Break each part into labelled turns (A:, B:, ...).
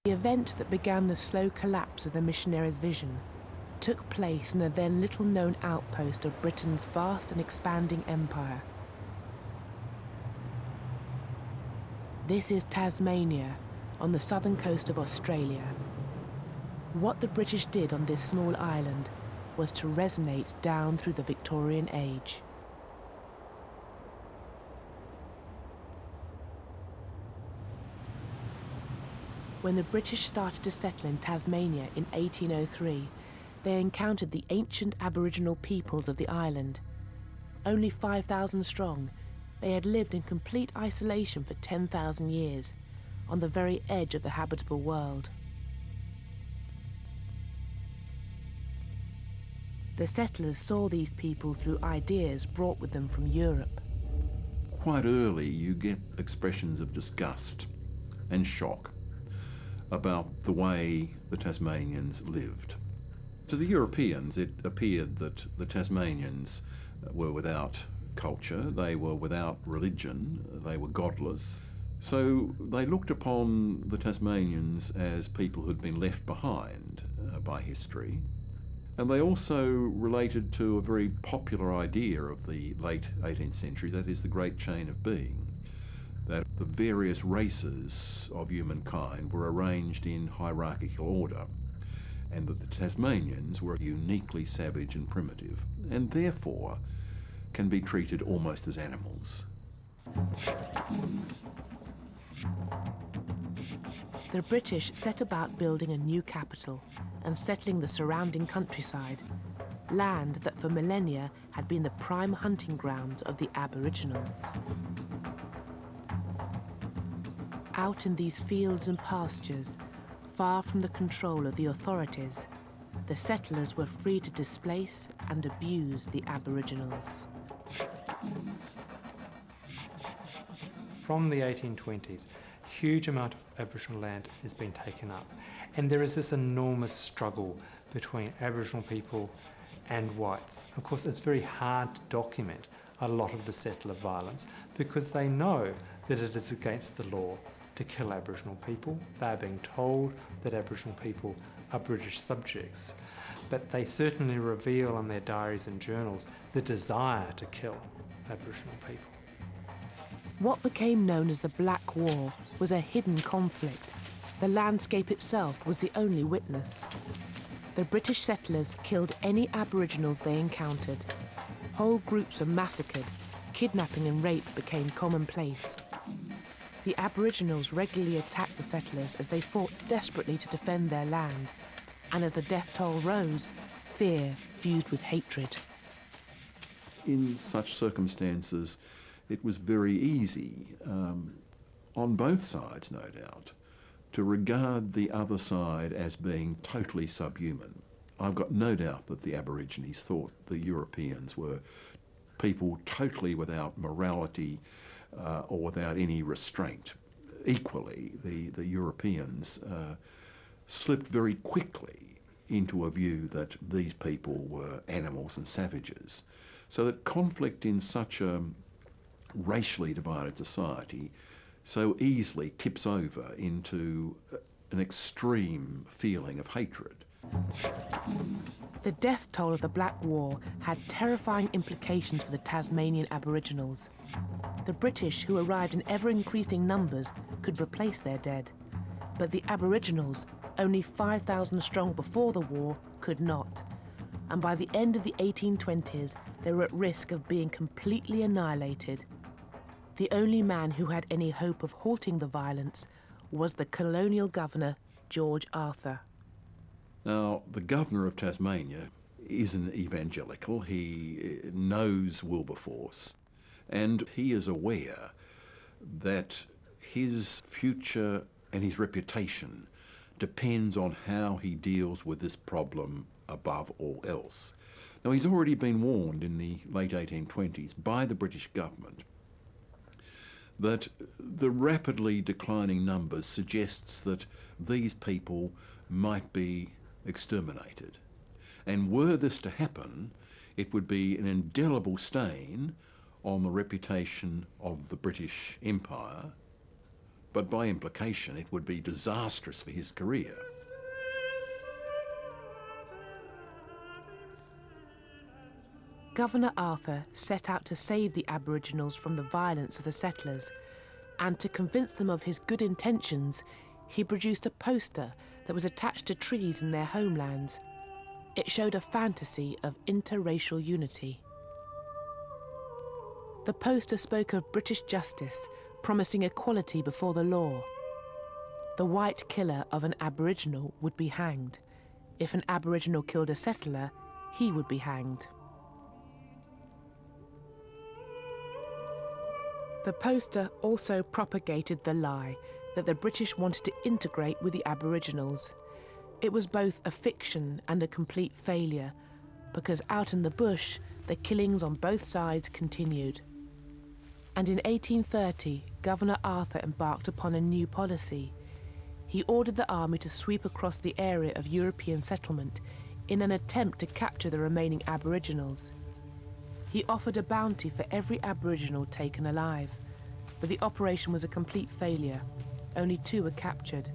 A: The event that began the slow collapse of the missionaries' vision took place in a then little-known outpost of Britain's vast and expanding empire. This is Tasmania, on the southern coast of Australia. What the British did on this small island was to resonate down through the Victorian age. When the British started to settle in Tasmania in 1803, they encountered the ancient Aboriginal peoples of the island. Only 5,000 strong, they had lived in complete isolation for 10,000 years, on the very edge of the habitable world. The settlers saw these people through ideas brought with them from Europe.
B: Quite early you get expressions of disgust and shock about the way the Tasmanians lived. To the Europeans, it appeared that the Tasmanians were without culture, they were without religion, they were godless. So they looked upon the Tasmanians as people who'd been left behind by history. And they also related to a very popular idea of the late 18th century, that is the great chain of being, that the various races of humankind were arranged in hierarchical order, and that the Tasmanians were uniquely savage and primitive, and therefore can be treated almost as animals.
A: The British set about building a new capital and settling the surrounding countryside, land that for millennia had been the prime hunting ground of the Aboriginals. Out in these fields and pastures, far from the control of the authorities, the settlers were free to displace and abuse the Aboriginals.
C: From the 1820s, a huge amount of Aboriginal land has been taken up, and there is this enormous struggle between Aboriginal people and whites. Of course, it's very hard to document a lot of the settler violence because they know that it is against the law to kill Aboriginal people. They are being told that Aboriginal people are British subjects, but they certainly reveal in their diaries and journals the desire to kill Aboriginal people.
A: What became known as the Black War was a hidden conflict. The landscape itself was the only witness. The British settlers killed any Aboriginals they encountered. Whole groups were massacred. Kidnapping and rape became commonplace. The Aboriginals regularly attacked the settlers as they fought desperately to defend their land. And as the death toll rose, fear fused with hatred.
B: In such circumstances, it was very easy, on both sides no doubt, to regard the other side as being totally subhuman. I've got no doubt that the Aborigines thought the Europeans were people totally without morality or without any restraint. Equally, the Europeans slipped very quickly into a view that these people were animals and savages. So that conflict in such a racially divided society so easily tips over into an extreme feeling of hatred.
A: The death toll of the Black War had terrifying implications for the Tasmanian Aboriginals. The British, who arrived in ever-increasing numbers, could replace their dead. But the Aboriginals, only 5,000 strong before the war, could not. And by the end of the 1820s, they were at risk of being completely annihilated. The only man who had any hope of halting the violence was the colonial governor, George Arthur.
B: Now, the governor of Tasmania is an evangelical. He knows Wilberforce, and he is aware that his future and his reputation depends on how he deals with this problem above all else. Now, he's already been warned in the late 1820s by the British government that the rapidly declining numbers suggests that these people might be exterminated. And were this to happen, it would be an indelible stain on the reputation of the British Empire, but by implication it would be disastrous for his career.
A: Governor Arthur set out to save the Aboriginals from the violence of the settlers, and to convince them of his good intentions, he produced a poster that was attached to trees in their homelands. It showed a fantasy of interracial unity. The poster spoke of British justice, promising equality before the law. The white killer of an Aboriginal would be hanged. If an Aboriginal killed a settler, he would be hanged. The poster also propagated the lie that the British wanted to integrate with the Aboriginals. It was both a fiction and a complete failure, because out in the bush, the killings on both sides continued. And in 1830, Governor Arthur embarked upon a new policy. He ordered the army to sweep across the area of European settlement in an attempt to capture the remaining Aboriginals. He offered a bounty for every Aboriginal taken alive, but the operation was a complete failure. Only 2 were captured,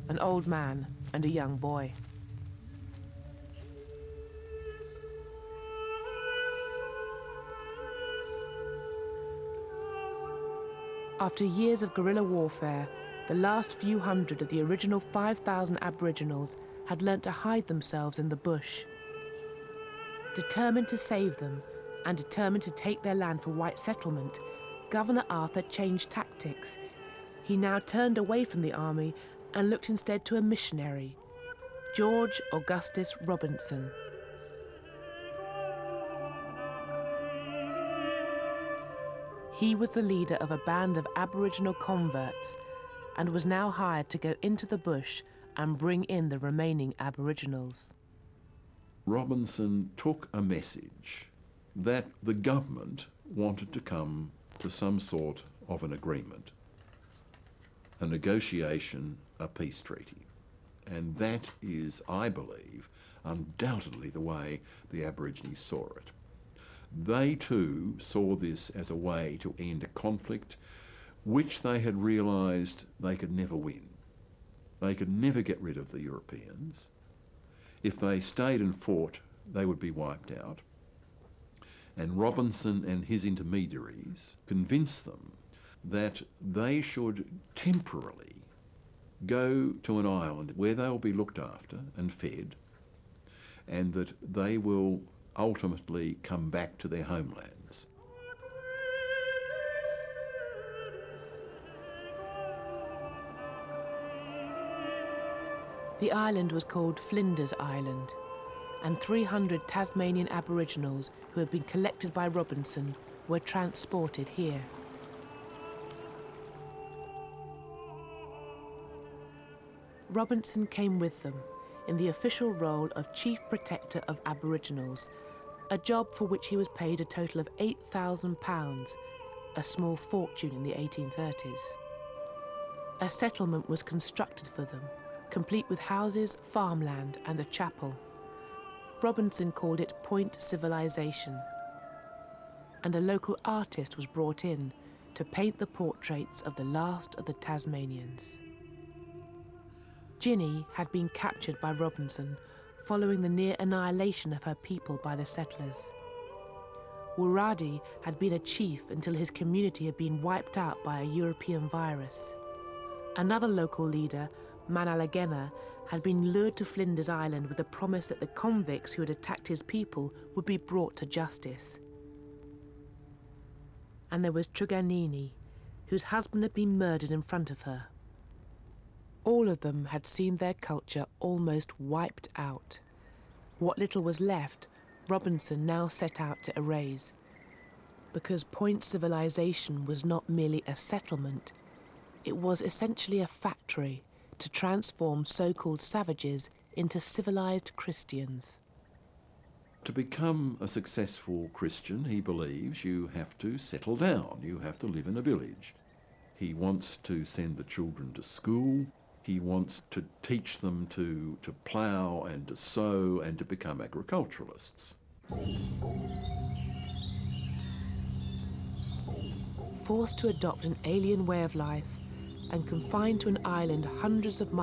A: an old man and a young boy. After years of guerrilla warfare, the last few hundred of the original 5,000 Aboriginals had learnt to hide themselves in the bush. Determined to save them, and determined to take their land for white settlement, Governor Arthur changed tactics. He now turned away from the army and looked instead to a missionary, George Augustus Robinson. He was the leader of a band of Aboriginal converts and was now hired to go into the bush and bring in the remaining Aboriginals.
B: Robinson took a message that the government wanted to come to some sort of an agreement, a negotiation, a peace treaty. And that is, I believe, undoubtedly the way the Aborigines saw it. They too saw this as a way to end a conflict which they had realised they could never win. They could never get rid of the Europeans. If they stayed and fought, they would be wiped out. And Robinson and his intermediaries convinced them that they should temporarily go to an island where they will be looked after and fed, and that they will ultimately come back to their homelands.
A: The island was called Flinders Island, and 300 Tasmanian Aboriginals who had been collected by Robinson were transported here. Robinson came with them in the official role of Chief Protector of Aboriginals, a job for which he was paid a total of £8,000, a small fortune in the 1830s. A settlement was constructed for them, complete with houses, farmland and a chapel. Robinson called it Point Civilization, and a local artist was brought in to paint the portraits of the last of the Tasmanians. Ginny had been captured by Robinson following the near annihilation of her people by the settlers. Wuradi had been a chief until his community had been wiped out by a European virus. Another local leader, Manalagena, had been lured to Flinders Island with the promise that the convicts who had attacked his people would be brought to justice. And there was Truganini, whose husband had been murdered in front of her. All of them had seen their culture almost wiped out. What little was left, Robinson now set out to erase. Because Point Civilization was not merely a settlement, it was essentially a factory to transform so-called savages into civilized Christians.
B: To become a successful Christian, he believes, you have to settle down, you have to live in a village. He wants to send the children to school, he wants to teach them to plough and to sow and to become agriculturalists.
A: Forced to adopt an alien way of life, and confined to an island hundreds of miles